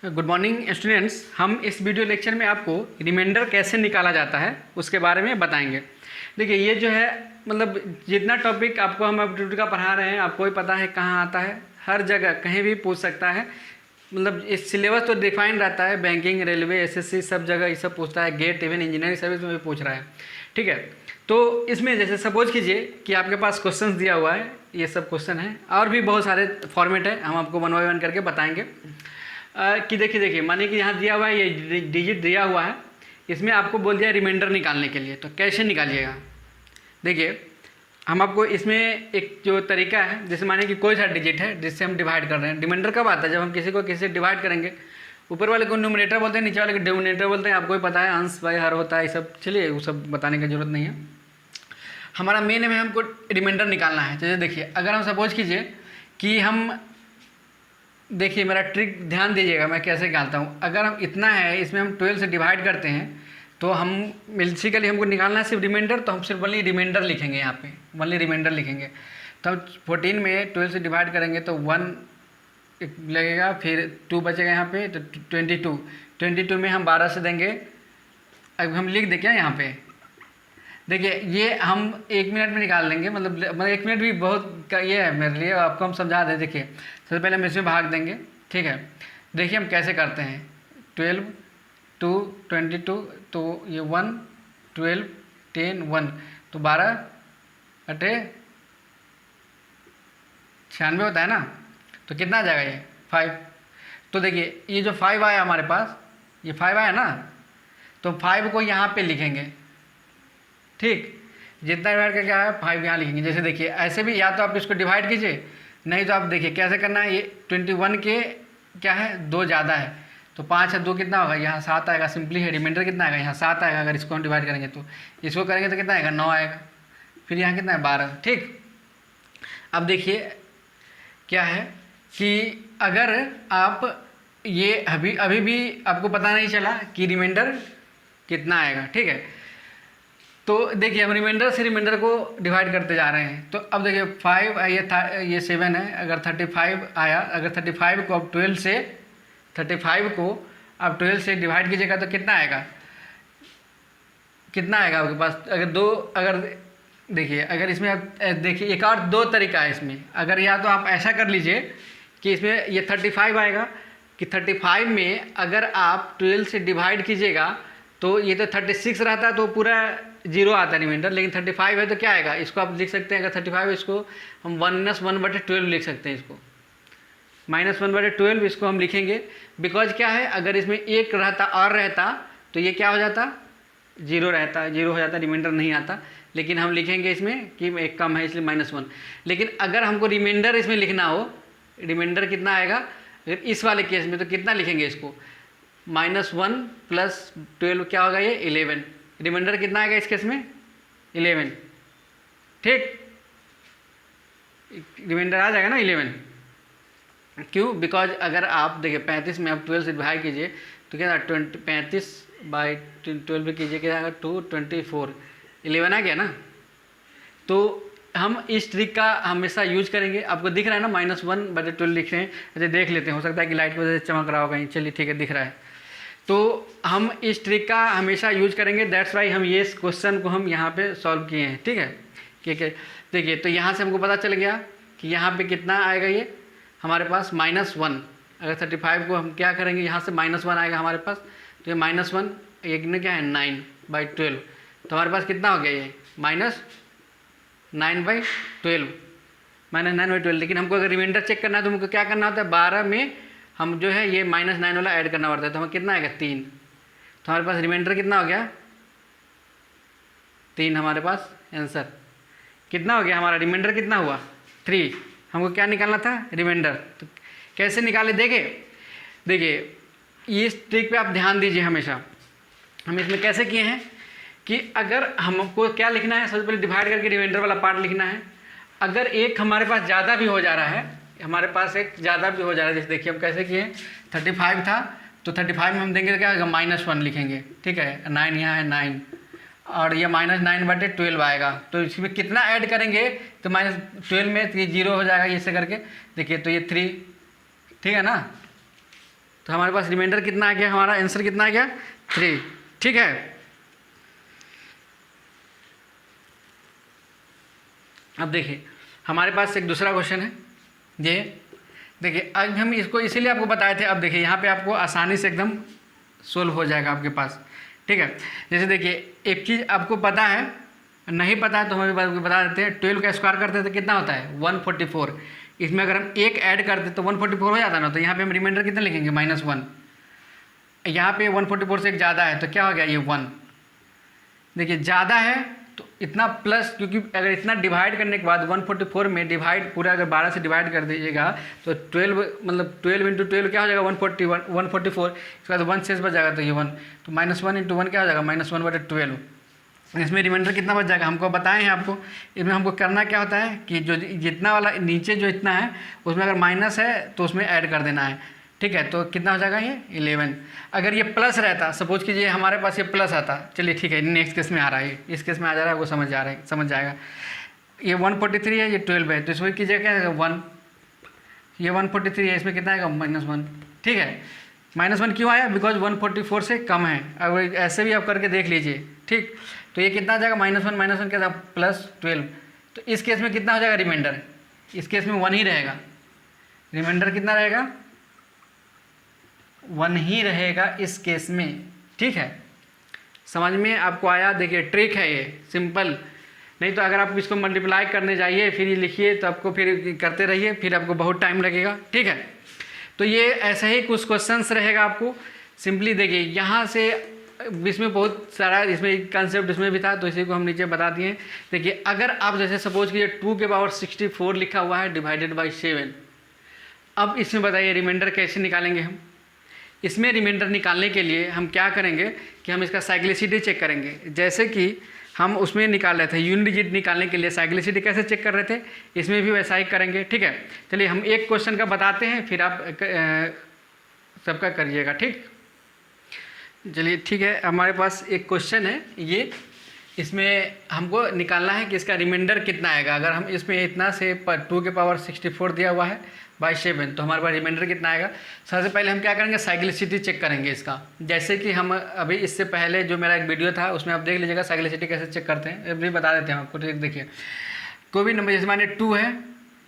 Good morning students. हम इस video lecture में आपको रिमाइंडर कैसे निकाला जाता है उसके बारे में बताएंगे। देखिए ये जो है मतलब जितना टॉपिक आपको हम एप्टीट्यूड का पढ़ा रहे हैं आपको भी पता है कहाँ आता है, हर जगह कहीं भी पूछ सकता है। मतलब इस सिलेबस तो डिफाइन रहता है, बैंकिंग, रेलवे, एसएससी सब जगह ये सब पूछता है, गेट इवन इंजीनियरिंग सर्विस में भी पूछ रहा है। ठीक है, तो इसमें जैसे सपोज कीजिए कि आपके पास क्वेश्चन दिया हुआ है, ये सब क्वेश्चन है और भी बहुत सारे फॉर्मेट है, हम आपको वन बाय वन करके बताएंगे। कि देखिए मानिए कि यहाँ दिया हुआ है, ये डिजिट दिया हुआ है, इसमें आपको बोल दिया रिमाइंडर निकालने के लिए, तो कैसे निकालिएगा। देखिए हम आपको इसमें एक जो तरीका है, जैसे मानिए कि कोई सा डिजिट है जिससे हम डिवाइड कर रहे हैं। रिमाइंडर कब आता है? जब हम किसी को किसी से डिवाइड करेंगे। ऊपर वाले को न्यूमरेटर बोलते हैं, नीचे वाले को डिनोमिनेटर बोलते हैं, आपको भी पता है, अंश बाय हर होता है, ये सब। चलिए वो सब बताने की जरूरत नहीं है। हमारा मेन में हमको रिमाइंडर निकालना है। जैसे देखिए अगर हम सपोज कीजिए कि हम, देखिए मेरा ट्रिक ध्यान दीजिएगा मैं कैसे निकालता हूँ। अगर हम इतना है इसमें हम 12 से डिवाइड करते हैं तो हम बेसिकली हमको निकालना है सिर्फ रिमाइंडर, तो हम सिर्फ ओनली रिमाइंडर लिखेंगे, यहाँ पे ओनली रिमाइंडर लिखेंगे। तो हम 14 में 12 से डिवाइड करेंगे तो 1 लगेगा, फिर 2 बचेगा यहाँ पे, तो 22 में हम 12 से देंगे। अब हम लिख दें क्या यहाँ पे, देखिए ये हम 1 मिनट में निकाल लेंगे, मतलब 1 मिनट भी बहुत ये है मेरे लिए, आपको हम समझा दें। देखिए सबसे पहले हम इसमें भाग देंगे, ठीक है। देखिए हम कैसे करते हैं, 12 2 22, तो ये 1 12 10 1, तो 12/96 होता है ना, तो कितना आ जाएगा ये 5। तो देखिए ये जो 5 आया हमारे पास, ये 5 आया ना, तो 5 को यहाँ पे लिखेंगे, ठीक। जितना डिवाइड करके आया 5 यहाँ लिखेंगे। जैसे देखिए ऐसे भी या तो आप इसको डिवाइड कीजिए, नहीं तो आप देखिए कैसे करना है। ये 21 के क्या है 2 ज़्यादा है, तो 5 है 2 कितना होगा, यहाँ 7 आएगा। सिंपली है, रिमाइंडर कितना आएगा, यहाँ 7 आएगा। अगर इसको हम डिवाइड करेंगे तो इसको करेंगे तो कितना आएगा 9 आएगा, फिर यहाँ कितना है 12, ठीक। अब देखिए क्या है कि अगर आप ये अभी भी आपको पता नहीं चला कि रिमाइंडर कितना आएगा, ठीक है। तो देखिए हम रिमाइंडर से रिमाइंडर को डिवाइड करते जा रहे हैं। तो अब देखिए 5 ये 7 है, अगर 35 आया, अगर 35 को अब 12 से 35 को अब 12 से डिवाइड कीजिएगा तो कितना आएगा, कितना आएगा आपके पास। अगर देखिए अगर इसमें आप देखिए एक और 2 तरीका है इसमें। अगर या तो आप ऐसा कर लीजिए कि इसमें ये 35 आएगा, कि 35 में अगर आप 12 से डिवाइड कीजिएगा तो ये तो 36 रहता है, तो पूरा 0 आता है रिमाइंडर। लेकिन 35 है तो क्या आएगा, इसको आप लिख सकते हैं, अगर 35 इसको हम -1/12 लिख सकते हैं, इसको -1/12 इसको हम लिखेंगे। बिकॉज क्या है, अगर इसमें 1 रहता तो ये क्या हो जाता, 0 रहता, 0 हो जाता, रिमाइंडर नहीं आता। लेकिन हम लिखेंगे इसमें कि एक कम है इसलिए -1। लेकिन अगर हमको रिमाइंडर इसमें लिखना हो, रिमाइंडर कितना आएगा इस वाले केस में, तो कितना लिखेंगे इसको, -1 + 12 क्या होगा ये 11। रिमाइंडर कितना आएगा इस केस में 11, ठीक। रिमाइंडर आ जाएगा ना 11। क्यों? बिकॉज अगर आप देखिए 35 में आप 12 से डिवाइड कीजिए तो क्या 35/12 कीजिए, क्या आएगा 224, 11 आ गया ना। तो हम इस ट्रिक का हमेशा यूज करेंगे। आपको दिख रहा है ना -1/12 लिख रहे हैं, अच्छा देख लेते हैं, हो सकता है कि लाइट की वजह से चमक रहा होगा। चलिए ठीक है, दिख रहा है। तो हम इस ट्रिक का हमेशा यूज करेंगे, दैट्स वाई हम ये क्वेश्चन को हम यहाँ पे सॉल्व किए हैं, ठीक है। ठीक है, देखिए तो यहाँ से हमको पता चल गया कि यहाँ पे कितना आएगा, ये हमारे पास -1। अगर 35 को हम क्या करेंगे, यहाँ से -1 आएगा हमारे पास, तो ये -1 एक ने क्या है 9/12, तो हमारे पास कितना हो गया ये -9/12, -9/12। लेकिन हमको अगर रिमाइंडर चेक करना है तो हमको क्या करना होता है, 12 में हम जो है ये -9 वाला ऐड करना पड़ता है, तो हमें कितना आएगा 3। तो हमारे पास रिमाइंडर कितना हो गया 3, हमारे पास आंसर कितना हो गया, हमारा रिमाइंडर कितना हुआ 3। हमको क्या निकालना था, रिमाइंडर। तो कैसे निकाले, देखिए इस ट्रिक पे आप ध्यान दीजिए हमेशा। हम इसमें कैसे किए हैं कि अगर हमको क्या लिखना है, सबसे पहले डिवाइड करके रिमाइंडर वाला पार्ट लिखना है। अगर एक हमारे पास ज़्यादा भी हो जा रहा है, हमारे पास एक ज़्यादा भी हो जा रहा है, जैसे देखिए हम कैसे किए, 35 था तो 35 में हम देंगे तो क्या होगा -1 लिखेंगे, ठीक है। 9 यहाँ है 9, और ये -9/12 आएगा। तो इसमें कितना ऐड करेंगे, तो -12 में तो ये 0 हो जाएगा, ऐसे करके देखिए, तो ये 3, ठीक है ना। तो हमारे पास रिमाइंडर कितना आ गया, हमारा आंसर कितना आ गया 3। ठीक है, अब देखिए हमारे पास एक दूसरा क्वेश्चन है। ये देखिए अब हम इसको इसीलिए आपको बताए थे। अब देखिए यहाँ पे आपको आसानी से एकदम सोल्व हो जाएगा आपके पास। ठीक है, जैसे देखिए एक चीज़ आपको पता है, नहीं पता है तो हम भी बता देते हैं। 12 का स्क्वायर करते हैं तो कितना होता है 144। इसमें अगर हम एक ऐड करते तो 144 हो जाता ना। तो यहाँ पे हम रिमाइंडर कितना लिखेंगे -1। यहाँ पे 144 से एक ज़्यादा है तो क्या हो गया ये 1। देखिए ज़्यादा है तो इतना प्लस, क्योंकि अगर इतना डिवाइड करने के बाद 144 में डिवाइड पूरा अगर 12 से डिवाइड कर दीजिएगा तो 12 मतलब 12 × 12 क्या हो जाएगा 144। इसके बाद 1 शेष बच जाएगा तो ये 1, तो -1 × 1 क्या हो जाएगा -1/12। इसमें रिमाइंडर कितना बच जाएगा हमको बताएं हैं आपको। इसमें हमको करना क्या होता है कि जो जितना वाला नीचे जो इतना है उसमें अगर माइनस है तो उसमें ऐड कर देना है। ठीक है, तो कितना हो जाएगा ये 11। अगर ये प्लस रहता, सपोज कीजिए हमारे पास ये प्लस आता, चलिए ठीक है नेक्स्ट केस में आ रहा है, इस केस में आ जा रहा है, वो समझ जाएगा। ये 143 है, ये 12 है, तो इसमें कीजिएगा क्या 1। ये 143 है, इसमें कितना आएगा -1। ठीक है, -1 क्यों आया, बिकॉज 144 से कम है। अब ऐसे भी आप करके देख लीजिए। ठीक, तो ये कितना आ जाएगा -1 क्या था +12। तो इस केस में कितना हो जाएगा रिमाइंडर, इस केस में 1 ही रहेगा। रिमाइंडर कितना रहेगा 1 ही रहेगा इस केस में। ठीक है, समझ में आपको आया। देखिए ट्रिक है ये, सिंपल। नहीं तो अगर आप इसको मल्टीप्लाई करने जाइए फिर ये लिखिए तो आपको फिर करते रहिए, फिर आपको बहुत टाइम लगेगा। ठीक है, तो ये ऐसे ही कुछ क्वेश्चंस रहेगा आपको। सिंपली देखिए यहाँ से इसमें बहुत सारा इसमें कंसेप्ट इसमें भी था, तो इसी को हम नीचे बता दिए। देखिए अगर आप जैसे सपोज कीजिए 2⁻64 लिखा हुआ है /7। अब इसमें बताइए रिमाइंडर कैसे निकालेंगे हम। इसमें रिमाइंडर निकालने के लिए हम क्या करेंगे कि हम इसका साइक्लिसिटी चेक करेंगे। जैसे कि हम उसमें निकाल रहे थे यूनिट डिजिट निकालने के लिए साइक्लिसिटी कैसे चेक कर रहे थे, इसमें भी वैसा ही करेंगे। ठीक है, चलिए हम एक क्वेश्चन का बताते हैं, फिर आप सबका करिएगा। ठीक, चलिए ठीक है, हमारे पास एक क्वेश्चन है ये, इसमें हमको निकालना है कि इसका रिमाइंडर कितना आएगा। अगर हम इसमें इतना से 2⁻64 दिया हुआ है /7, तो हमारे पास रिमाइंडर कितना आएगा। सबसे पहले हम क्या करेंगे साइक्लिसिटी चेक करेंगे इसका। जैसे कि हम अभी इससे पहले जो मेरा एक वीडियो था उसमें आप देख लीजिएगा साइक्लिसिटी कैसे चेक करते हैं, अभी बता देते हैं आपको। ठीक, देखिए कोई भी नंबर जैसे माने 2 है,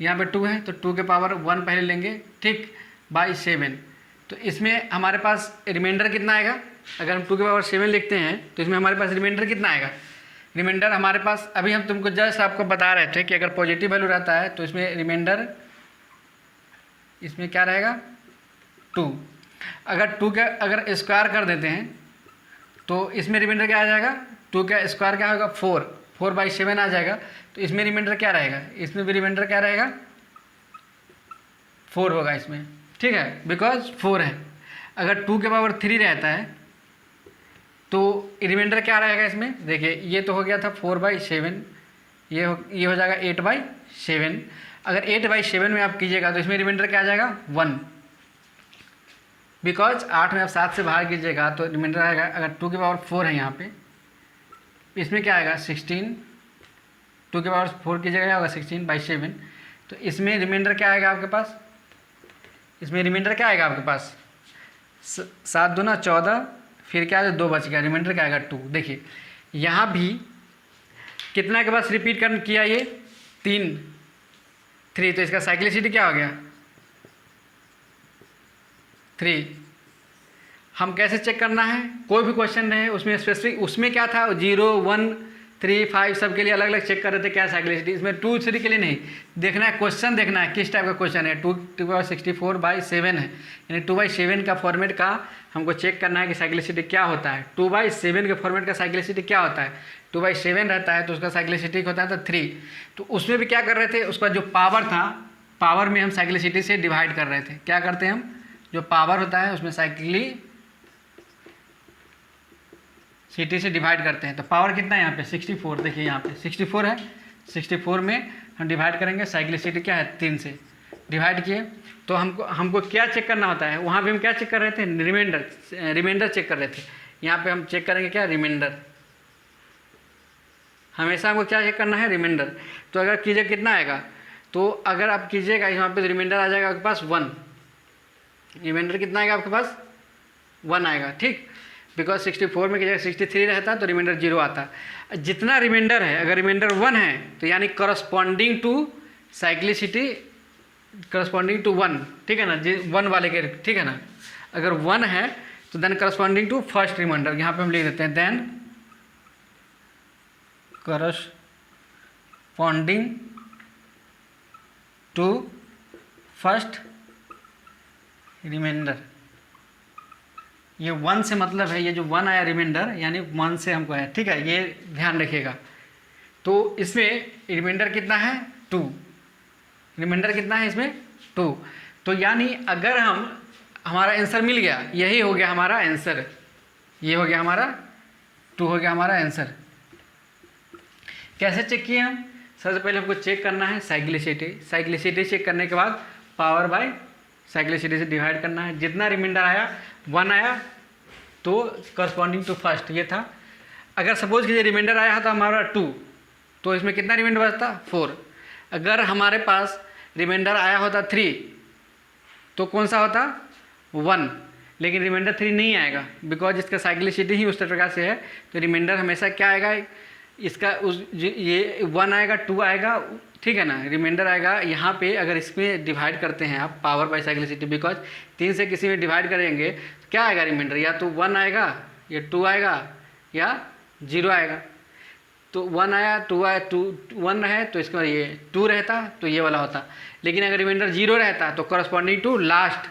यहाँ पे 2 है तो 2⁻1 पहले लेंगे। ठीक, /7, तो इसमें हमारे पास रिमाइंडर कितना आएगा। अगर हम 2⁻7 लिखते हैं तो इसमें हमारे पास रिमाइंडर कितना आएगा। रिमाइंडर हमारे पास अभी हम तुमको जस्ट आपको बता रहे थे कि अगर पॉजिटिव वैल्यू रहता है तो इसमें रिमाइंडर इसमें क्या रहेगा 2। अगर 2 का अगर स्क्वायर कर देते हैं तो इसमें रिमाइंडर क्या आ जाएगा, 2 का स्क्वायर क्या होगा 4/7 आ जाएगा। तो इसमें रिमाइंडर क्या रहेगा, इसमें भी रिमाइंडर क्या रहेगा 4 होगा इसमें। ठीक है, बिकॉज 4 है। अगर 2⁻3 रहता है तो रिमाइंडर क्या रहेगा इसमें। देखिए ये तो हो गया था 4/7, ये हो जाएगा 8/7। अगर 8/7 में आप कीजिएगा तो इसमें रिमाइंडर क्या आ जाएगा 1, बिकॉज 8 में आप 7 से बाहर कीजिएगा तो रिमाइंडर आएगा। अगर 2⁻4 है यहाँ पे, इसमें क्या आएगा 16, 2⁻4 कीजिएगा क्या होगा 16/7। तो इसमें रिमाइंडर क्या आएगा आपके पास, इसमें रिमाइंडर क्या आएगा आपके पास 7 दूना 14, फिर क्या है 2 बच गया, रिमाइंडर क्या आएगा 2। देखिए यहाँ भी कितना के पास रिपीट कर किया ये 3, तो इसका साइक्लिसिटी क्या हो गया 3। हम कैसे चेक करना है, कोई भी क्वेश्चन है उसमें स्पेसिफिक, उसमें क्या था 0, 1, 3, 5 सबके लिए अलग अलग चेक कर रहे थे क्या साइक्लिसिटी। इसमें 2, 3 के लिए नहीं देखना है, क्वेश्चन देखना है किस टाइप का क्वेश्चन है। 2⁻64/7 है, यानी 2/7 का फॉर्मेट का हमको चेक करना है कि साइक्लिसिटी क्या होता है। 2/7 के फॉर्मेट का साइक्लिसिटी क्या होता है, 2/7 रहता है तो उसका साइक्लिसिटी होता है तो 3। तो उसमें भी क्या कर रहे थे, उसका जो पावर था, पावर में हम साइक्लिसिटी से डिवाइड कर रहे थे। क्या करते हैं हम, जो पावर होता है उसमें सिटी से डिवाइड करते हैं। तो पावर कितना है यहाँ पे 64, देखिए यहाँ पे 64 है, 64 में हम डिवाइड करेंगे, साइक्लिसिटी क्या है 3 से डिवाइड किए। तो हमको क्या चेक करना होता है, वहाँ पे हम क्या चेक कर रहे थे रिमाइंडर चेक कर रहे थे। यहाँ पे हम चेक करेंगे क्या रिमाइंडर, हमेशा हमको क्या चेक करना है रिमाइंडर। तो अगर कीजिए कितना आएगा, तो अगर आप कीजिएगा यहाँ पे रिमाइंडर आ जाएगा आपके पास 1, रिमाइंडर कितना आएगा आपके पास 1 आएगा, ठीक। बिकॉज 64 में की जगह 63 रहता तो रिमाइंडर 0 आता। जितना रिमाइंडर है, अगर रिमाइंडर 1 है तो यानी corresponding to cyclicity corresponding to 1, ठीक है ना, 1 वाले के, ठीक है ना। अगर 1 है तो then corresponding to first remainder, यहाँ पे हम लिख देते हैं then corresponding to first remainder. ये 1 से मतलब है, ये जो 1 आया रिमाइंडर यानी 1 से हमको है, ठीक है, ये ध्यान रखिएगा। तो इसमें रिमाइंडर कितना है 2, रिमाइंडर कितना है इसमें 2। तो यानी अगर हमारा आंसर मिल गया, यही हो गया हमारा आंसर, ये हो गया हमारा 2 हो गया हमारा आंसर। कैसे चेक किए हम? सबसे पहले हमको चेक करना है साइक्लिसिटी। साइक्लिसिटी चेक करने के बाद पावर बाय साइक्लिसिटी से डिवाइड करना है। जितना रिमाइंडर आया 1 आया तो करस्पॉन्डिंग टू फर्स्ट ये था। अगर सपोज कीजिए रिमाइंडर आया था हमारा 2, तो इसमें कितना रिमाइंडर बचता 4। अगर हमारे पास रिमाइंडर आया होता 3 तो कौन सा होता 1, लेकिन रिमाइंडर 3 नहीं आएगा बिकॉज इसका साइक्लिसिटी ही उस प्रकार से है। तो रिमाइंडर हमेशा क्या आएगा, इसका ये 1 आएगा 2 आएगा, ठीक है ना। रिमाइंडर आएगा यहाँ पे, अगर इसमें डिवाइड करते हैं आप पावर बाय साइक्लिसिटी, बिकॉज 3 से किसी में डिवाइड करेंगे तो क्या आएगा रिमाइंडर, या तो 1 आएगा या 2 आएगा या 0 आएगा। तो 1 आया 2 आया 2 1 है तो इसका ये 2 रहता तो ये वाला होता। लेकिन अगर रिमाइंडर 0 रहता तो करस्पॉन्डिंग टू लास्ट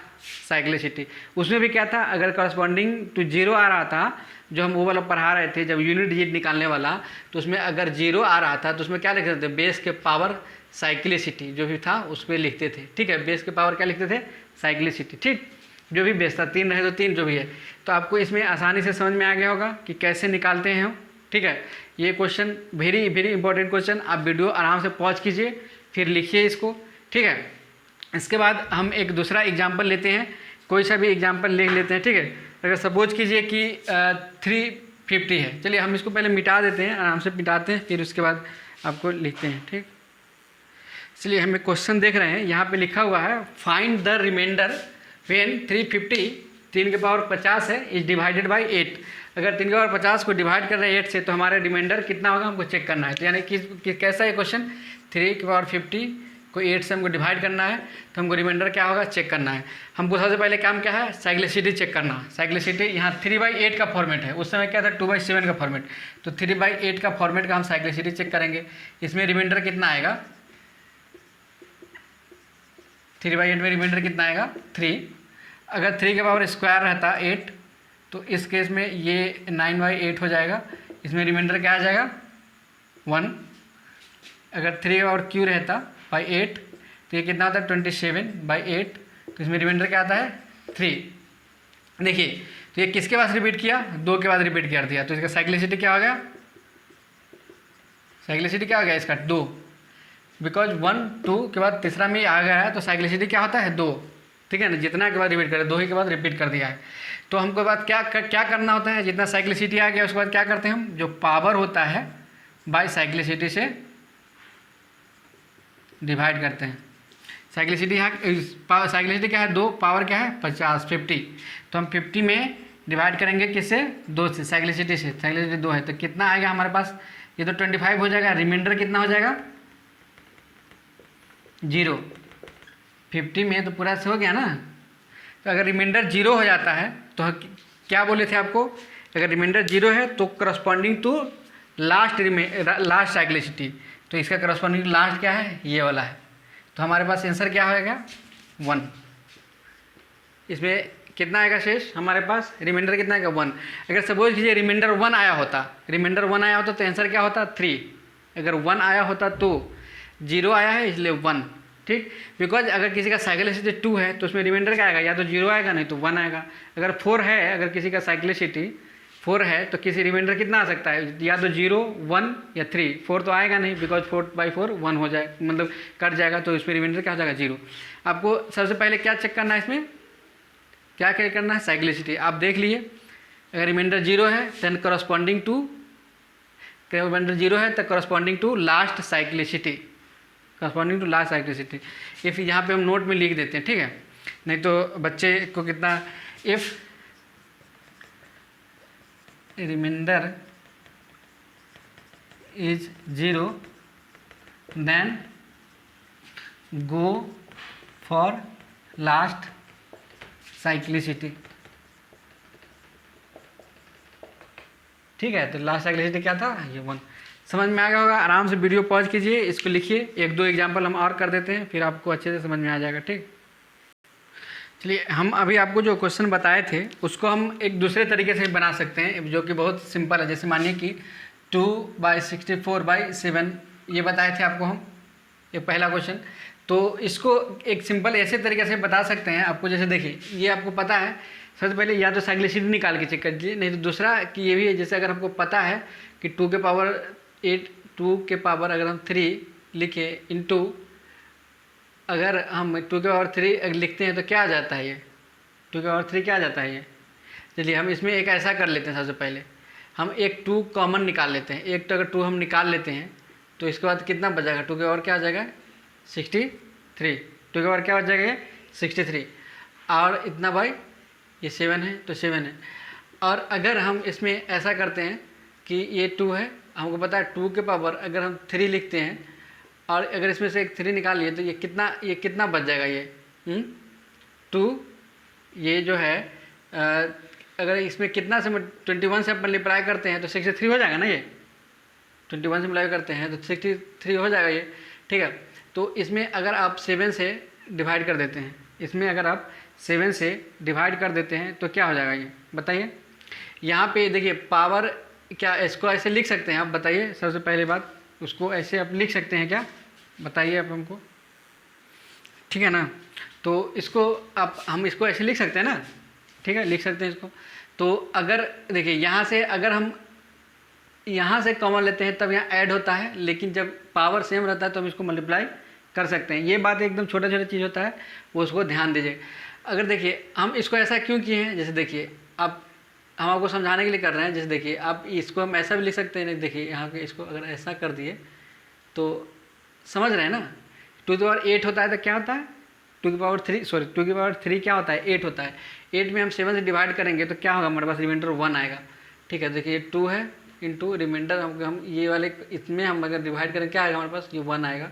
साइक्लिसिटी, उसमें भी क्या था, अगर करस्पॉन्डिंग टू 0 आ रहा था, जो हम वो वाला पढ़ा रहे थे जब यूनिट डिजिट निकालने वाला, तो उसमें अगर 0 आ रहा था तो उसमें क्या लिखते थे, बेस के पावर साइक्लिसिटी जो भी था उसमें लिखते थे, ठीक है। बेस के पावर क्या लिखते थे, साइक्लिसिटी, ठीक। जो भी बेस था 3 रहे तो 3 जो भी है। तो आपको इसमें आसानी से समझ में आ गया होगा कि कैसे निकालते हैं हम, ठीक है। ये question very very important question, आप वीडियो आराम से पॉज कीजिए फिर लिखिए इसको, ठीक है। इसके बाद हम एक दूसरा एग्जाम्पल लेते हैं, कोई सा भी एग्जाम्पल ले लेते हैं, ठीक है। अगर सपोज कीजिए कि 350 है, चलिए हम इसको पहले मिटा देते हैं, आराम से मिटाते हैं फिर उसके बाद आपको लिखते हैं, ठीक। इसलिए हम एक क्वेश्चन देख रहे हैं, यहाँ पे लिखा हुआ है फाइंड द रिमाइंडर व्हेन 350 3 के पावर 50 है इज डिवाइडेड बाई 8। अगर 3 के पावर 50 को डिवाइड कर रहे हैं 8 से तो हमारा रिमाइंडर कितना होगा हमको चेक करना है। तो यानी कि कैसा है क्वेश्चन, 3 के पावर 50 को 8 से हमको डिवाइड करना है तो हमको रिमाइंडर क्या होगा चेक करना है। हमको सबसे पहले काम क्या है, साइक्लिसिटी चेक करना। साइक्लिसिटी यहाँ 3/8 का फॉर्मेट है, उस समय क्या था 2/7 का फॉर्मेट, तो 3/8 का फॉर्मेट का हम साइक्लिसिटी चेक करेंगे। इसमें रिमाइंडर कितना आएगा, 3/8 में रिमाइंडर कितना आएगा 3। अगर 3 के पावर स्क्वायर रहता 8 तो इस केस में ये 9/8 हो जाएगा, इसमें रिमाइंडर क्या आ जाएगा 1। अगर 3 के पावर क्यू रहता बाई 8 तो ये कितना होता है 27/8, तो इसमें रिमाइंडर क्या आता है 3। देखिए तो ये किसके पास रिपीट किया, 2 के बाद रिपीट कर दिया, तो इसका साइक्लिसिटी क्या हो गया, साइक्लिसिटी क्या हो गया इसका 2, बिकॉज 1 2 के बाद तीसरा में आ गया है तो साइक्लिसिटी क्या होता है 2, ठीक है ना। जितना के बाद रिपीट करें 2 ही के बाद रिपीट कर दिया है, तो हमको बाद क्या करना होता है, जितना साइक्लिसिटी आ गया उसके बाद क्या करते हैं हम, जो पावर होता है बाय साइक्लिसिटी से डिवाइड करते हैं। साइक्लिसिटी यहाँ साइक्लिसिटी क्या है 2, पावर क्या है 50 तो हम 50 में डिवाइड करेंगे किससे 2 से, साइक्लिसिटी से। साइक्लिसिटी 2 है तो कितना आएगा हमारे पास, ये तो 25 हो जाएगा। रिमाइंडर कितना हो जाएगा 0। 50 में तो पूरा से हो गया ना। तो अगर रिमाइंडर 0 हो जाता है तो क्या बोले थे आपको, अगर रिमाइंडर 0 है तो करस्पॉन्डिंग टू लास्ट साइक्लिसिटी, तो इसका करस्पॉन्डिंग लास्ट क्या है ये वाला है, तो हमारे पास आंसर क्या होएगा 1। इसमें कितना आएगा शेष हमारे पास, रिमाइंडर कितना आएगा 1। अगर सपोज कीजिए रिमाइंडर 1 आया होता तो आंसर क्या होता 3। अगर 1 आया होता तो 0 आया है इसलिए 1, ठीक। बिकॉज अगर किसी का साइक्लिसिटी 2 है तो उसमें रिमाइंडर क्या आएगा, या तो 0 आएगा नहीं तो 1 आएगा। अगर 4 है, अगर किसी का साइक्लिसिटी 4 है तो किसी रिमाइंडर कितना आ सकता है, या तो 0 1 या 3। 4 तो आएगा नहीं बिकॉज 4/4 1 हो जाए, मतलब कट जाएगा, तो इसमें रिमाइंडर क्या हो जाएगा 0। आपको सबसे पहले क्या चेक करना है, इसमें क्या करना है साइक्लिसिटी। आप देख लिए अगर रिमाइंडर 0 है then corresponding to corresponding to last cyclicity, corresponding to last cyclicity. ये फिर यहाँ पे हम नोट में लिख देते हैं, ठीक है। नहीं तो बच्चे को कितना, if remainder is 0 then go for last cyclicity. ठीक है, तो लास्ट साइक्लिसिटी क्या था, ये 1। समझ में आ गया होगा। आराम से वीडियो पॉज कीजिए, इसको लिखिए, 1-2 एग्जाम्पल हम और कर देते हैं, फिर आपको अच्छे से समझ में आ जाएगा। ठीक, चलिए हम अभी आपको जो क्वेश्चन बताए थे उसको हम एक दूसरे तरीके से बना सकते हैं, जो कि बहुत सिंपल है। जैसे मानिए कि 2/64/7 ये बताए थे आपको हम, ये पहला क्वेश्चन। तो इसको एक सिंपल ऐसे तरीके से बता सकते हैं आपको। जैसे देखिए, ये आपको पता है, सबसे पहले या तो साइक्लिसिटी निकाल के चेक कर लीजिए, नहीं तो दूसरा कि ये भी है, जैसे अगर हमको पता है कि 2 के पावर 8, 2 के पावर अगर हम 3 लिखे इंटू, अगर हम 2 के पावर 3 अगर लिखते हैं तो क्या आ जाता है, ये 2 के पावर 3 क्या आ जाता है ये। चलिए हम इसमें एक ऐसा कर लेते हैं, सबसे पहले हम एक 2 कॉमन निकाल लेते हैं। एक तो अगर 2 हम निकाल लेते हैं तो इसके बाद कितना बचेगा, 2 के पावर क्या आ जाएगा 63। 2 के पावर क्या बच जाएगा ये 63, और इतना बाई ये 7 है तो 7 है। और अगर हम इसमें ऐसा करते हैं कि ये 2 है, हमको पता है 2 के पावर अगर हम 3 लिखते हैं और अगर इसमें से एक 3 निकाल लिए तो ये कितना बच जाएगा, ये 2, ये जो है अगर इसमें कितना से 21 से मल्टीप्लाई करते हैं तो 63 हो जाएगा ना, ये 21 से मल्टीप्लाई करते हैं तो 63 हो जाएगा ये। ठीक है, तो इसमें अगर आप 7 से डिवाइड कर देते हैं, इसमें अगर आप 7 से डिवाइड कर देते हैं तो क्या हो जाएगा ये बताइए। यहाँ पे देखिए पावर, क्या इसको ऐसे लिख सकते हैं आप, बताइए। सबसे पहली बात, उसको ऐसे आप लिख सकते हैं क्या, बताइए आप हमको। ठीक है ना, तो इसको हम इसको ऐसे लिख सकते हैं ना, ठीक है, लिख सकते हैं इसको। तो अगर देखिए यहाँ से अगर हम यहाँ से कॉमन लेते हैं तब यहाँ ऐड होता है, लेकिन जब पावर सेम रहता है तो हम इसको मल्टीप्लाई कर सकते हैं। ये बात एकदम छोटा छोटा चीज़ होता है, वो उसको ध्यान दीजिए। अगर देखिए हम इसको ऐसा क्यों किए हैं, जैसे देखिए आप, हम आपको समझाने के लिए कर रहे हैं। जैसे देखिए आप इसको हम ऐसा भी लिख सकते हैं, देखिए यहाँ पे इसको अगर ऐसा कर दिए तो समझ रहे हैं ना, 2 की पावर 8 होता है तो क्या होता है 2 की पावर 3 क्या होता है 8 होता है। 8 में हम 7 से डिवाइड करेंगे तो क्या होगा, हमारे पास रिमाइंडर 1 आएगा। ठीक है, देखिए 2 है इंटू रिमाइंडर, हम ये वाले इसमें हम अगर डिवाइड करें क्या आएगा हमारे पास, ये 1 आएगा।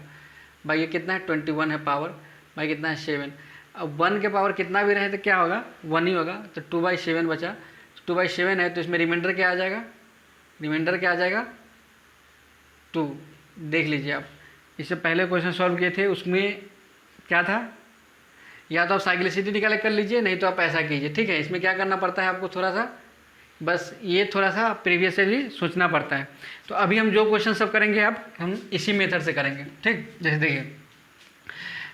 भाई ये कितना है 21 है पावर, भाई कितना है 7। अब 1 के पावर कितना भी रहे तो क्या होगा 1 ही होगा, तो 2/7 बचा। 2/7 है तो इसमें रिमाइंडर क्या आ जाएगा, रिमाइंडर क्या आ जाएगा 2। देख लीजिए आप, इससे पहले क्वेश्चन सॉल्व किए थे उसमें क्या था, या तो आप साइक्लिसिटी निकाल कर लीजिए, नहीं तो आप ऐसा कीजिए। ठीक है, इसमें क्या करना पड़ता है आपको, थोड़ा सा बस ये थोड़ा सा प्रीवियस से भी सोचना पड़ता है। तो अभी हम जो क्वेश्चन सब करेंगे अब हम इसी मेथड से करेंगे। ठीक, जैसे देखिए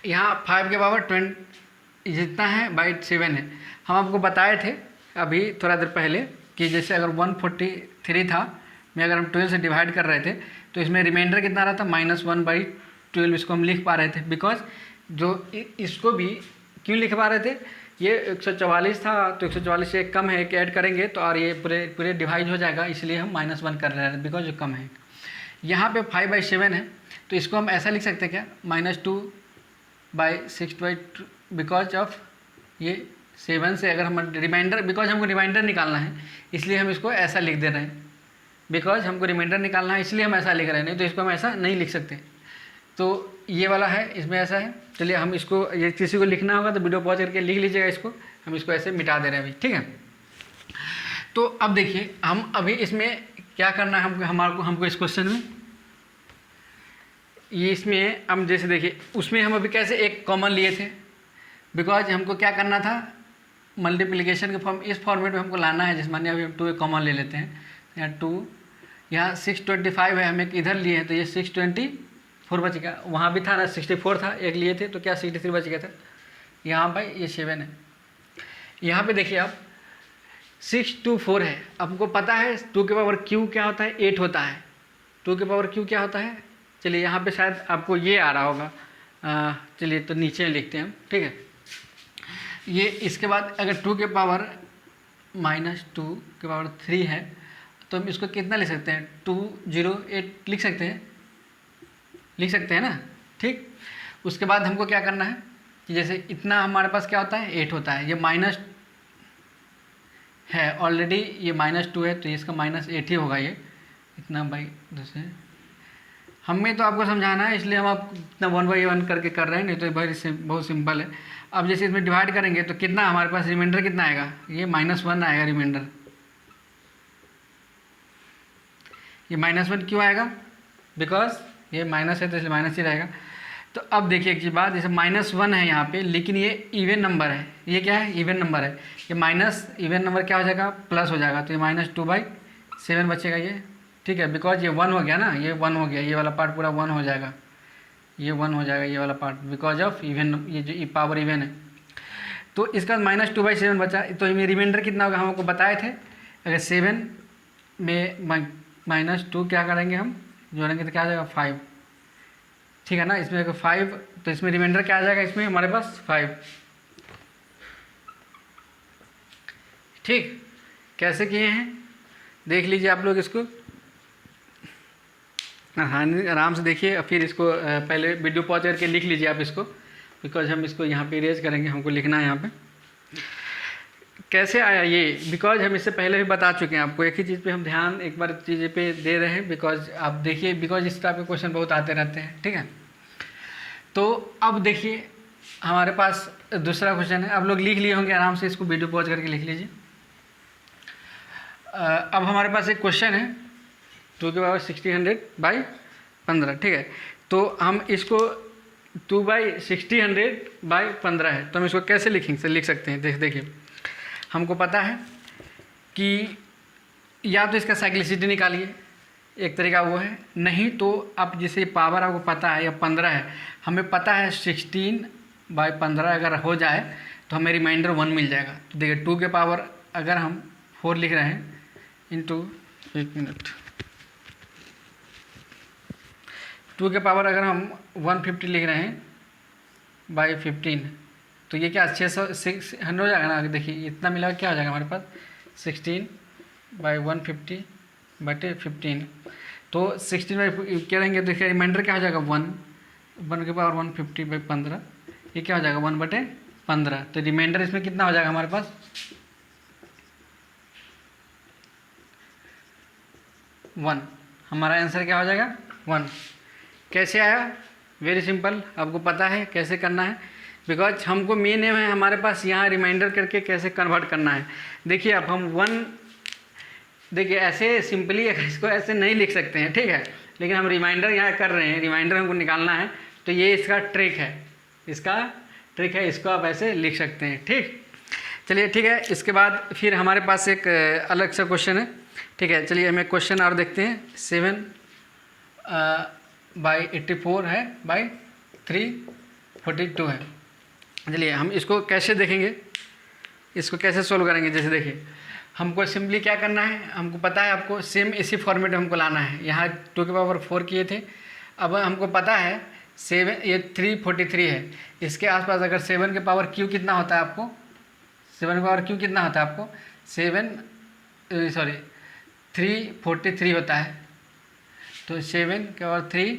यहाँ 5 के पावर 20 जितना है बाई 7 है। हम आपको बताए थे अभी थोड़ा देर पहले कि जैसे अगर 143 था में अगर हम 12 से डिवाइड कर रहे थे तो इसमें रिमाइंडर कितना रहा था -1/12। इसको हम लिख पा रहे थे बिकॉज जो इसको भी क्यों लिख पा रहे थे, ये 144 था तो 144 से एक कम है, एक ऐड करेंगे तो और ये पूरे डिवाइड हो जाएगा, इसलिए हम -1 कर रहे हैं बिकॉज जो कम है। यहाँ पे 5/7 है तो इसको हम ऐसा लिख सकते हैं क्या -2/6/2 बिकॉज ऑफ ये 7 से अगर हम रिमाइंडर, बिकॉज हमको रिमाइंडर निकालना है इसलिए हम इसको ऐसा लिख दे रहे हैं, बिकॉज हमको रिमाइंडर निकालना है इसलिए हम ऐसा लिख रहे हैं, नहीं तो इसको हम ऐसा नहीं लिख सकते। तो ये वाला है, इसमें ऐसा है। चलिए हम इसको, ये किसी को लिखना होगा तो वीडियो पॉज करके लिख लीजिएगा इसको, हम इसको ऐसे मिटा दे रहे हैं अभी। ठीक है, तो अब देखिए हम अभी इसमें क्या करना है हमको इस क्वेश्चन में, ये इसमें हम जैसे देखिए उसमें हम अभी कैसे एक कॉमन लिए थे, बिकॉज हमको क्या करना था मल्टीप्लिकेशन के फॉर्म, इस फॉर्मेट में हमको लाना है। जैसे मानिए अभी हम 2 कॉमन ले लेते हैं, यहाँ 2, यहाँ 625 है, हम एक इधर लिए हैं तो ये 624 बच गया। वहाँ भी था ना 64 था, एक लिए थे तो क्या 63 बच गया था। यहाँ भाई ये 7 है। यहाँ पे देखिए आप 624 है, हमको पता है 2 के पावर क्यू क्या होता है 8 होता है। 2 के पावर क्यू क्या होता है, चलिए यहाँ पे शायद आपको ये आ रहा होगा, चलिए तो नीचे लिखते हैं हम। ठीक है, ये इसके बाद अगर 2 के पावर -2 के पावर 3 है तो हम इसको कितना लिख सकते हैं 208 लिख सकते हैं ना। ठीक, उसके बाद हमको क्या करना है, कि जैसे इतना हमारे पास क्या होता है 8 होता है, ये माइनस है ऑलरेडी, ये -2 है तो इसका -8 ही होगा ये इतना बाई दूसरे। हमें तो आपको समझाना है इसलिए हम आपको इतना 1/1 करके कर रहे हैं, नहीं तो बहुत सिंपल है। अब जैसे इसमें डिवाइड करेंगे तो कितना हमारे पास रिमाइंडर कितना आएगा, ये -1 आएगा रिमाइंडर। ये -1 क्यों आएगा, बिकॉज ये माइनस है तो इसलिए माइनस ही रहेगा। तो अब देखिए एक चीज़ बात, जैसे -1 है यहाँ पे, लेकिन ये इवन नंबर है, ये क्या है इवन नंबर है, ये माइनस इवन नंबर क्या हो जाएगा प्लस हो जाएगा, तो ये -2/7 बचेगा ये, ठीक है, बिकॉज ये 1 हो गया ना, ये 1 हो गया, ये वाला पार्ट पूरा 1 हो जाएगा, ये 1 हो जाएगा ये वाला पार्ट, बिकॉज ऑफ इवन, ये जो पावर इवन है। तो इसका -2/7 बचा, तो ये रिमाइंडर कितना होगा हम आपको बताए थे, अगर 7 में -2 क्या करेंगे हम जोड़ेंगे तो क्या आ जाएगा 5, ठीक है ना, इसमें अगर 5 तो इसमें रिमाइंडर क्या आ जाएगा, इसमें हमारे पास 5, ठीक। कैसे किए हैं देख लीजिए आप लोग इसको, हाँ आराम से देखिए, फिर इसको पहले वीडियो पॉज करके लिख लीजिए आप इसको, बिकॉज हम इसको यहाँ पे इरेज करेंगे, हमको लिखना है यहाँ पे कैसे आया ये, बिकॉज हम इससे पहले भी बता चुके हैं आपको, एक ही चीज़ पे हम ध्यान एक बार चीज़ें पे दे रहे हैं, बिकॉज आप देखिए, बिकॉज इस टाइप के क्वेश्चन बहुत आते रहते हैं, ठीक है। तो अब देखिए हमारे पास दूसरा क्वेश्चन है, आप लोग लिख लिए होंगे आराम से, इसको वीडियो पॉज करके लिख लीजिए। अब हमारे पास एक क्वेश्चन है 2/1600/15, ठीक है। तो हम इसको 2/1600/15 है, तो हम इसको कैसे लिख सकते हैं, देखिए हमको पता है कि या तो इसका साइक्लिसिटी निकालिए, एक तरीका वो है, नहीं तो आप जैसे पावर आपको पता है या 15 है, हमें पता है 16/15 अगर हो जाए तो हमें रिमाइंडर 1 मिल जाएगा। तो देखिए 2 के पावर अगर हम 4 लिख रहे हैं इंटू, एक मिनट, 2 के पावर अगर हम 150 लिख रहे हैं बाई 15, तो ये क्या 600 हो जाएगा ना, देखिए इतना मिला क्या हो जाएगा हमारे पास 16/150/15, तो 16 क्या रहेंगे, देखिए रिमाइंडर क्या हो जाएगा 1 के पावर 150/15, ये क्या हो जाएगा 1/15, तो रिमाइंडर इसमें कितना हो जाएगा हमारे पास 1, हमारा आंसर क्या हो जाएगा 1। कैसे आया, वेरी सिंपल, आपको पता है कैसे करना है, बिकॉज हमको मेन एम है हमारे पास यहाँ रिमाइंडर करके कैसे कन्वर्ट करना है। देखिए अब हम 1, देखिए ऐसे सिंपली इसको ऐसे नहीं लिख सकते हैं, ठीक है, लेकिन हम रिमाइंडर यहाँ कर रहे हैं, रिमाइंडर हमको निकालना है, तो ये इसका ट्रिक है, इसको आप ऐसे लिख सकते हैं, ठीक। चलिए ठीक है, इसके बाद फिर हमारे पास एक अलग सा क्वेश्चन है, ठीक है। चलिए हम एक क्वेश्चन और देखते हैं, 7/84 है बाई 342 है। चलिए हम इसको कैसे देखेंगे, इसको कैसे सोल्व करेंगे, जैसे देखिए हमको सिंपली क्या करना है, हमको पता है आपको सेम इसी फॉर्मेट में हमको लाना है, यहाँ 2 के पावर 4 किए थे, अब हमको पता है 7, ये 343 है, इसके आसपास अगर 7 के पावर क्यू कितना होता है आपको, 7 के पावर क्यू कितना होता है आपको 343 होता है, तो 7 के पावर 3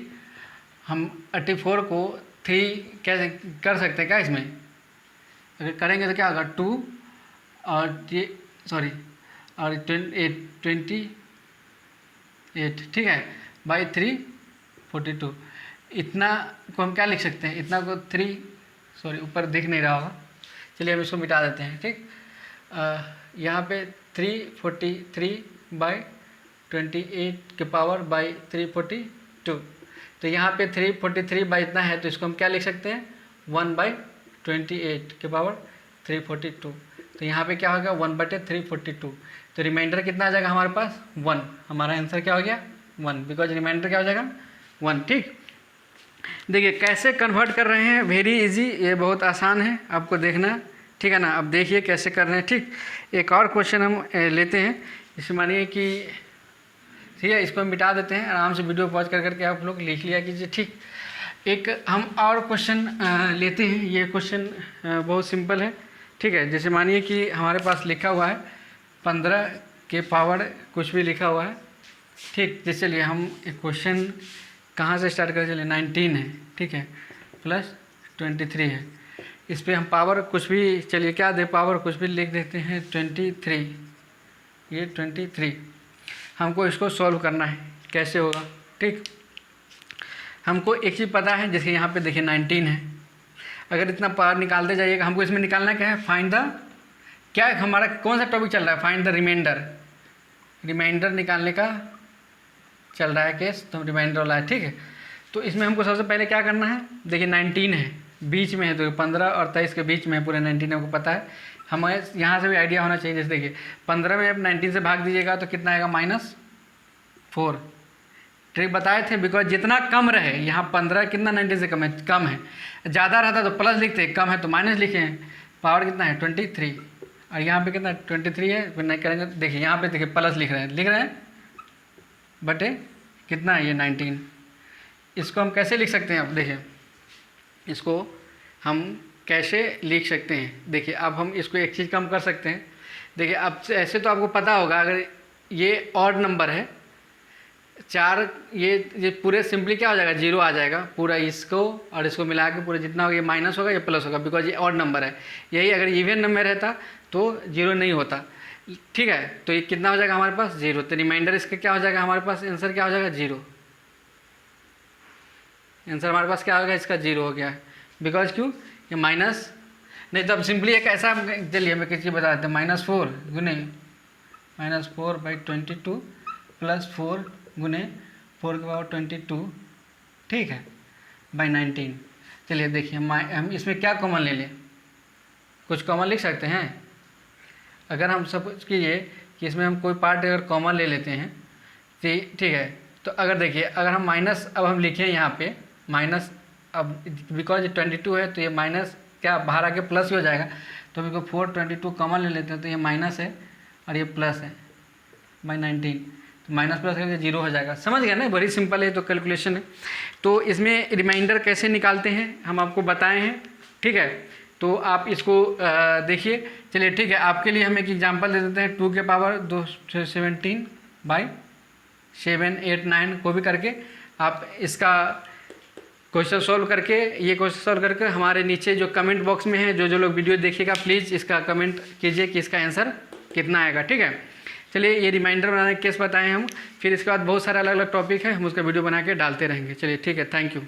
हम 84 को 3 कैसे कर सकते हैं क्या, इसमें अगर करेंगे तो क्या होगा 2 और 28, ठीक है, बाई 342, इतना को हम क्या लिख सकते हैं, इतना को 3 ऊपर दिख नहीं रहा होगा, चलिए हम इसको मिटा देते हैं, ठीक। यहाँ पे 343/28 के पावर बाई 342, तो यहाँ पे 343 बाई इतना है, तो इसको हम क्या लिख सकते हैं 1/28 के पावर 342, तो यहाँ पे क्या होगा 1/342, तो रिमाइंडर कितना आ जाएगा हमारे पास 1, हमारा आंसर क्या हो गया 1, बिकॉज रिमाइंडर क्या हो जाएगा 1, ठीक। देखिए कैसे कन्वर्ट कर रहे हैं, वेरी इजी, ये बहुत आसान है, आपको देखना, ठीक है ना। अब देखिए कैसे कर रहे हैं, ठीक। एक और क्वेश्चन हम लेते हैं, इसमें मानिए कि ठीक है, इसको मिटा देते हैं, आराम से वीडियो पॉज कर करके आप लोग लिख लिया कीजिए, ठीक। एक हम और क्वेश्चन लेते हैं, ये क्वेश्चन बहुत सिंपल है, ठीक है। जैसे मानिए कि हमारे पास लिखा हुआ है 15 के पावर कुछ भी लिखा हुआ है, ठीक। जैसे चलिए हम एक क्वेश्चन कहाँ से स्टार्ट करें, चलिए 19 है, ठीक है, प्लस 23 है, इस पर हम पावर कुछ भी, चलिए क्या दे, पावर कुछ भी लिख देते हैं 23, ये 23। हमको इसको सॉल्व करना है, कैसे होगा, ठीक। हमको एक चीज़ पता है, जैसे यहाँ पे देखिए 19 है, अगर इतना पावर निकालते जाइएगा, हमको इसमें निकालना क्या है, फाइंड द, क्या हमारा कौन सा टॉपिक चल रहा है, फाइंड द रिमाइंडर, रिमाइंडर निकालने का चल रहा है केस, तो रिमाइंडर वाला है, ठीक है। तो इसमें हमको सबसे पहले क्या करना है, देखिए 19 है, बीच में है, तो 15 और 23 के बीच में है, पूरे 19 हमको पता है। हमें यहाँ से भी आइडिया होना चाहिए, जैसे देखिए 15 में अब 19 से भाग दीजिएगा तो कितना आएगा, -4। ट्रिक बताए थे, बिकॉज जितना कम रहे, यहाँ 15 कितना 19 से कम है, ज़्यादा रहता तो प्लस लिखते, कम है तो माइनस लिखे हैं। पावर कितना है 23, और यहाँ पे कितना 23 है, फिर नहीं करेंगे, देखिए यहाँ पे देखिए प्लस लिख रहे हैं बटे कितना है ये 19। इसको हम कैसे लिख सकते हैं, अब देखिए इसको हम कैसे लिख सकते हैं, देखिए अब हम इसको एक चीज़ कम कर सकते हैं। देखिए अब ऐसे तो आपको पता होगा, अगर ये ऑड नंबर है 4, ये पूरे सिंपली क्या हो जाएगा, 0 आ जाएगा, पूरा इसको और इसको मिला के पूरा जितना होगा, ये माइनस होगा, ये प्लस होगा, बिकॉज ये ऑड नंबर है। यही अगर इवन नंबर रहता तो 0 नहीं होता, ठीक है। तो ये कितना हो जाएगा हमारे पास, 0। तो रिमाइंडर इसका क्या हो जाएगा, हमारे पास आंसर क्या हो जाएगा, 0। आंसर हमारे पास क्या होगा, इसका 0 हो गया है, बिकॉज क्यों, ये माइनस नहीं, तो अब सिंपली एक ऐसा, चलिए हमें किस चीज़ बता देते हैं, -4 गुने -4/22 + 4 गुने 4 के पावर 22, ठीक है, /19। चलिए देखिए हम इसमें क्या कॉमन ले लें, कुछ कॉमन लिख सकते हैं। अगर हम सपोज कीजिए कि इसमें हम कोई पार्ट अगर कॉमन ले लेते हैं, ठीक है, तो अगर देखिए अगर हम माइनस, अब हम लिखें यहाँ पे माइनस, अब बिकॉज 22 है तो ये माइनस क्या बाहर आके प्लस ही हो जाएगा, तो अभी को 4/22 कॉमन ले लेते हैं, तो ये माइनस है और ये प्लस है /19, तो माइनस प्लस करके 0 हो जाएगा। समझ गया ना, बड़ी सिंपल है, तो कैलकुलेशन है। तो इसमें रिमाइंडर कैसे निकालते हैं हम आपको बताए हैं, ठीक है। तो आप इसको देखिए, चलिए ठीक है, आपके लिए हम एक एग्जांपल दे देते हैं, 2 के पावर 217/7, 8, 9 को भी करके आप इसका क्वेश्चन सॉल्व करके, ये क्वेश्चन सॉल्व करके हमारे नीचे जो कमेंट बॉक्स में है, जो लोग वीडियो देखिएगा प्लीज़ इसका कमेंट कीजिए कि इसका आंसर कितना आएगा, ठीक है। चलिए ये रिमाइंडर बनाने के केस बताएं हम, फिर इसके बाद बहुत सारे अलग अलग टॉपिक है, हम उसका वीडियो बना के डालते रहेंगे। चलिए ठीक है, थैंक यू।